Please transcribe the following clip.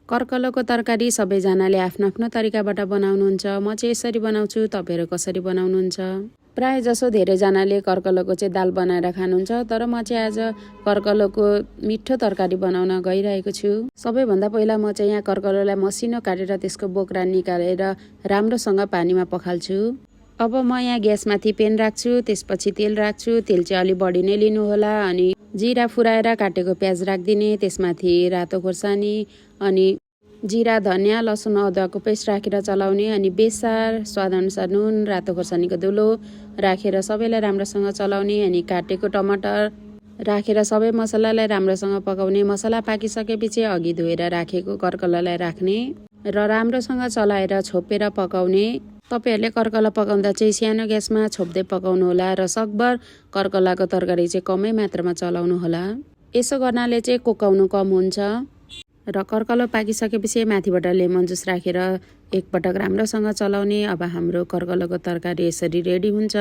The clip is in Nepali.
कर्कलोको तरकारी सबैजनाले आफ्नो आफ्नो तरिकाबाट बनाउनुहुन्छ। म चाहिँ यसरी बनाउँछु, तपाईँहरू कसरी बनाउनुहुन्छ? प्राय जसो धेरैजनाले कर्कलोको चाहिँ दाल बनाएर खानुहुन्छ, तर म चाहिँ आज कर्कलोको मिठो तरकारी बनाउन गइरहेको छु। सबैभन्दा पहिला म चाहिँ यहाँ कर्कलोलाई मसिनो काटेर त्यसको बोक्रा निकालेर राम्रोसँग पानीमा पखाल्छु। अब म यहाँ ग्यासमाथि पेन राख्छु, त्यसपछि तेल राख्छु। तेल चाहिँ अलि बढी नै लिनु होला। अनि जिरा फुराएर काटेको प्याज राखिदिने, त्यसमाथि रातो खोर्सानी अनि जिरा, धनियाँ, लसुन, अदुवाको पेस्ट राखेर चलाउने। अनि बेसार, स्वादअनुसार नुन, रातो खोर्सानीको धुलो राखेर सबैलाई राम्रोसँग चलाउने। अनि काटेको टमाटर राखेर सबै मसलालाई राम्रोसँग पकाउने। मसला पाकिसकेपछि अघि धोएर राखेको कर्कलोलाई राख्ने र राम्रोसँग चलाएर छोपेर पकाउने। तपाईँहरूले कर्कला पकाउँदा चाहिँ सानो ग्यासमा छोप्दै पकाउनु होला र सकभर कर्कलाको तरकारी चाहिँ कमै मात्रामा चलाउनु होला। यसो गर्नाले चाहिँ कोकाउनु कम हुन्छ। र कर्कलो पाकिसकेपछि माथिबाट लेमन जुस राखेर एकपटक राम्रोसँग चलाउने। अब हाम्रो कर्कलोको तरकारी यसरी रेडी हुन्छ।